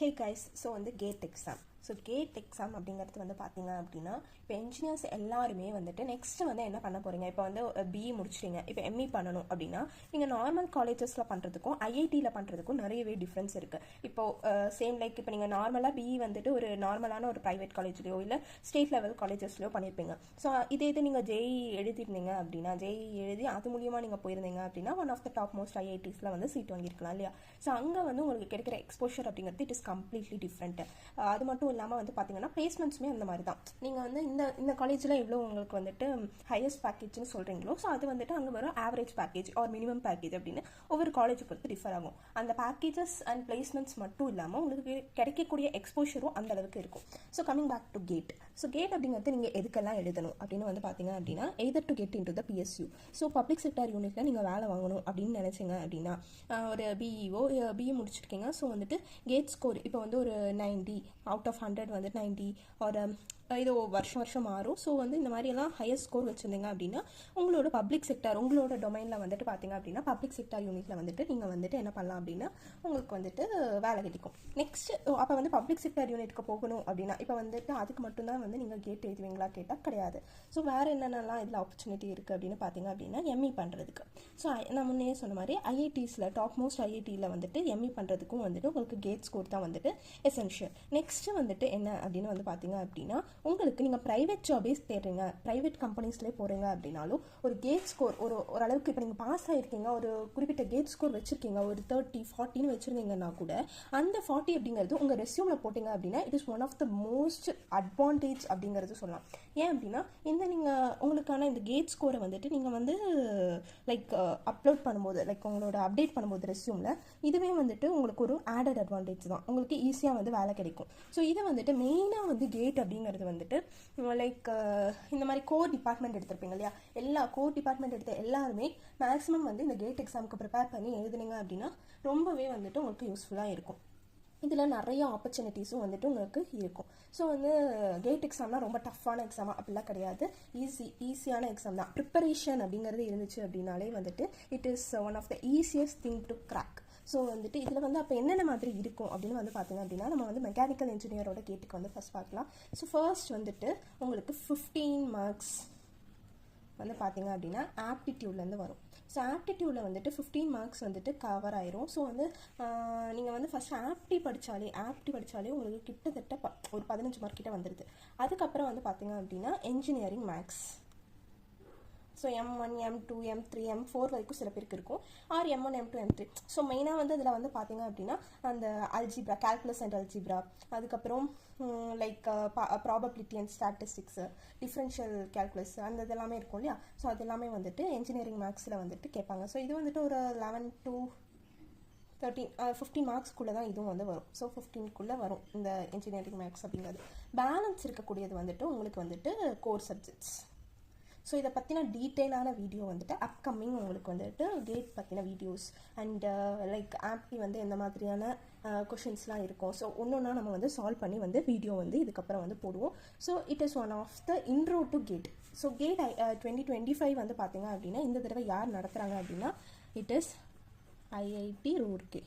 Hey guys, so on the GATE exam. So GATE exam அப்படிங்கிறது வந்து பார்த்தீங்க அப்படின்னா இப்போ என்ஜினியர்ஸ் எல்லாருமே வந்துட்டு நெக்ஸ்ட்டு வந்து என்ன பண்ண போகிறீங்க. இப்போ வந்து பிஇ முடிச்சிட்டீங்க, இப்போ எம்இ பண்ணணும் அப்படின்னா நீங்கள் நார்மல் காலேஜஸில் பண்ணுறதுக்கும் ஐஐடியில் பண்ணுறதுக்கும் நிறையவே டிஃப்ரென்ஸ் இருக்குது. இப்போது சேம் லைக் இப்போ நீங்கள் நார்மலாக பிஇ வந்துட்டு ஒரு நார்மலான ஒரு ப்ரைவேட் காலேஜ்லையோ இல்லை ஸ்டேட் லெவல் காலேஜஸ்லையோ பண்ணியிருப்பீங்க. ஸோ இது நீங்கள் ஜேஇ எழுதிருந்தீங்க அப்படின்னா, ஜேஇ எழுதி அது மூலியமாக நீங்கள் போயிருந்தீங்க அப்படின்னா one of the top most ஐஐடிஸில் வந்து சீட் வாங்கியிருக்கலாம் இல்லையா. ஸோ அங்கே வந்து உங்களுக்கு கிடைக்கிற எக்ஸ்போஷர் அப்படிங்கிறது இட் இஸ் கம்ப்ளீட்லி டிஃப்ரெண்ட்டு. அது மட்டும் இல்லாமல் வந்து பார்த்தீங்கன்னா பிளேஸ்மெண்ட்ஸுமே அந்த மாதிரி தான். நீங்கள் வந்து இந்த காலேஜில் எவ்வளோ உங்களுக்கு வந்துட்டு ஹையஸ்ட் பேக்கேஜ்னு சொல்கிறீங்களோ, ஸோ அது வந்துட்டு அங்கே வரும் average package R minimum package அப்படின்னு ஒவ்வொரு காலேஜை பொறுத்து டிஃபர் ஆகும். அந்த பேக்கேஜஸ் அண்ட் பிளேஸ்மெண்ட்ஸ் மட்டும் இல்லாமல் உங்களுக்கு கிடைக்கக்கூடிய எக்ஸ்போஷரும் அந்த அளவுக்கு இருக்கும். So coming back to GATE. So GATE அப்படிங்கிறது நீங்கள் எதுக்கெல்லாம் எழுதணும் அப்படின்னு வந்து பார்த்தீங்க அப்படின்னா either to get into the PSU. So public sector யூனிட்டில் நீங்கள் வேலை வாங்கணும் அப்படின்னு நினச்சிங்க அப்படின்னா ஒரு பிஇ முடிச்சிருக்கீங்க. ஸோ வந்துட்டு கேட் ஸ்கோர் இப்போ வந்து ஒரு 90 அவுட் ஆஃப் 100 வந்து 90 ஒரு இது வருஷம் மாறும். ஸோ வந்து இந்த மாதிரியெல்லாம் ஹையஸ்ட் ஸ்கோர் வச்சுருந்தீங்க அப்படின்னா உங்களோட பப்ளிக் செக்டார் உங்களோட டொமைனில் வந்துட்டு பார்த்தீங்க அப்படின்னா பப்ளிக் செக்டார் யூனிட்டில் வந்துட்டு நீங்கள் வந்துட்டு என்ன பண்ணலாம் அப்படின்னா உங்களுக்கு வந்துட்டு வேலை கிடைக்கும். நெக்ஸ்ட் அப்போ வந்து பப்ளிக் செக்டார் யூனிட்டுக்கு போகணும் அப்படின்னா இப்போ வந்துட்டு அதுக்கு மட்டும்தான் வந்து நீங்கள் கேட் எழுதுவீங்களா கேட்டால் கிடையாது. ஸோ வேறு என்னென்னலாம் இதில் ஆப்பர்ச்சுனிட்டி இருக்குது அப்படின்னு பார்த்தீங்க அப்படின்னா எம்இ பண்ணுறதுக்கு. ஸோ நான் முன்னே சொன்ன மாதிரி ஐஐடிஸில் டாப் மோஸ்ட் ஐஐடியில் வந்துட்டு எம்இ பண்ணுறதுக்கும் வந்துட்டு உங்களுக்கு கேட் ஸ்கோர் தான் வந்துட்டு எசென்ஷியல். நெக்ஸ்ட்டு வந்துட்டு என்ன அப்படின்னு வந்து பார்த்தீங்க அப்படின்னா உங்களுக்கு நீங்கள் ப்ரைவேட் ஜாபே தேடுறீங்க, ப்ரைவேட் கம்பெனிஸ்லேயே போகிறீங்க அப்படின்னாலும் ஒரு கேட் ஸ்கோர் ஓரளவுக்கு இப்போ நீங்கள் பாஸ் ஆகிருக்கீங்க, ஒரு குறிப்பிட்ட கேட் ஸ்கோர் வச்சுருக்கீங்க, ஒரு 30-40 வச்சுருந்தீங்கன்னா கூட அந்த 40 அப்படிங்கிறது உங்கள் ரெஸ்யூமில் போட்டிங்க அப்படின்னா it is one of the most advantage அப்படிங்கிறது சொல்லலாம். ஏன் அப்படின்னா நீங்கள் உங்களுக்கான இந்த கேட் ஸ்கோரை வந்துட்டு நீங்கள் வந்து லைக் அப்லோட் பண்ணும்போது லைக் உங்களோட அப்டேட் பண்ணும்போது ரெஸ்யூமில் இதுவே வந்துட்டு உங்களுக்கு ஒரு ஆடட் அட்வான்டேஜ் தான். உங்களுக்கு ஈஸியாக வந்து வேலை கிடைக்கும். ஸோ இதை வந்துட்டு மெயினாக வந்து கேட் அப்படிங்கிறது வந்துட்டு லைக் இந்த மாதிரி கோர் டிபார்ட்மெண்ட் எடுத்திருப்பீங்க இல்லையா, எல்லா கோர் டிபார்ட்மெண்ட் எடுத்த எல்லாருமே மேக்ஸிமம் வந்து இந்த கேட் எக்ஸாமுக்கு ப்ரிப்பேர் பண்ணி எழுதுனீங்க அப்படின்னா ரொம்பவே வந்துட்டு உங்களுக்கு யூஸ்ஃபுல்லாக இருக்கும். இதில் நிறைய ஆப்பர்ச்சுனிட்டிஸும் வந்துட்டு உங்களுக்கு இருக்கும். ஸோ வந்து கேட் எக்ஸாம்லாம் ரொம்ப டஃப்பான எக்ஸாமாக அப்படிலாம் கிடையாது, ஈஸியான எக்ஸாம் தான். ப்ரிப்பரேஷன் அப்படிங்கிறது இருந்துச்சு அப்படின்னாலே வந்துட்டு it is one of the easiest thing to crack. So வந்துட்டு இதில் வந்து அப்போ என்னென்ன மாதிரி இருக்கும் அப்படின்னு வந்து பார்த்தீங்க அப்படின்னா நம்ம வந்து மெக்கானிக்கல் இன்ஜினியரோட கேட்டுக்கு வந்து ஃபஸ்ட் பார்க்கலாம். ஸோ ஃபர்ஸ்ட் வந்துட்டு உங்களுக்கு 15 மார்க்ஸ் வந்து பார்த்தீங்க அப்படின்னா ஆப்டிடியூட்லேருந்து வரும். ஸோ ஆப்டிடியூடில் வந்துட்டு 15 மார்க்ஸ் வந்துட்டு கவர் ஆயிரும். ஸோ வந்து நீங்கள் வந்து ஃபஸ்ட் ஆப்டி படித்தாலே உங்களுக்கு கிட்டத்தட்ட ஒரு 15 மார்க் கிட்ட வந்துடுது. அதுக்கப்புறம் வந்து பார்த்தீங்க அப்படின்னா engineering maths. So M1, M2, M3, M4 வரைக்கும் சில பேருக்கு இருக்கும், R M1, M2, M3. So மெயினாக வந்து இதில் வந்து பார்த்தீங்க அப்படின்னா அந்த அல்ஜிப்ரா, கால்குலஸ் அண்ட் அல்ஜிப்ரா, அதுக்கப்புறம் like probability and statistics, differential calculus அந்த இதெல்லாமே இருக்கும் இல்லையா. ஸோ அது எல்லாமே வந்துட்டு என்ஜினியரிங் மேக்ஸில் வந்துட்டு கேட்பாங்க. ஸோ இது வந்துட்டு ஒரு 11 to 13 15 மார்க்ஸ்க்குள்ளே தான் இதுவும் வந்து வரும். ஸோ 15க்குள்ளே வரும் இந்த என்ஜினியரிங் மேக்ஸ் அப்படிங்கிறது. பேலன்ஸ் இருக்கக்கூடியது வந்துட்டு உங்களுக்கு வந்துட்டு கோர் சப்ஜெக்ட்ஸ். ஸோ இதை பற்றின டீட்டெயிலான வீடியோ வந்துட்டு அப்கமிங் உங்களுக்கு வந்துட்டு கேட் பற்றின வீடியோஸ் அண்ட் லைக் ஆப்டி வந்து எந்த மாதிரியான கொஷின்ஸ்லாம் இருக்கும். ஸோ ஒன்றா நம்ம வந்து சால்வ் பண்ணி வந்து வீடியோ வந்து இதுக்கப்புறம் வந்து போடுவோம். So it is one of the intro to GATE. So GATE 2025 வந்து பார்த்தீங்க அப்படின்னா இந்த தடவை யார் நடத்துகிறாங்க அப்படின்னா it is IIT Roorkee.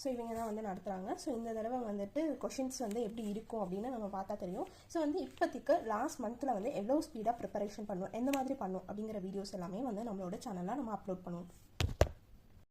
So இவங்க தான் வந்து நடத்துகிறாங்க. ஸோ இந்த தடவை வந்துட்டு கொஷின்ஸ் வந்து எப்படி இருக்கும் அப்படின்னு நம்ம பார்த்தா தெரியும். ஸோ வந்து இப்போதைக்கு லாஸ்ட் மந்தில் வந்து எவ்வளோ ஸ்பீடாக ப்ரிப்பரேஷன் பண்ணுவோம், எந்த மாதிரி பண்ணும் அப்படிங்கிற வீடியோஸ் எல்லாமே வந்து நம்மளோட சேனலில் நம்ம அப்லோட் பண்ணுவோம்.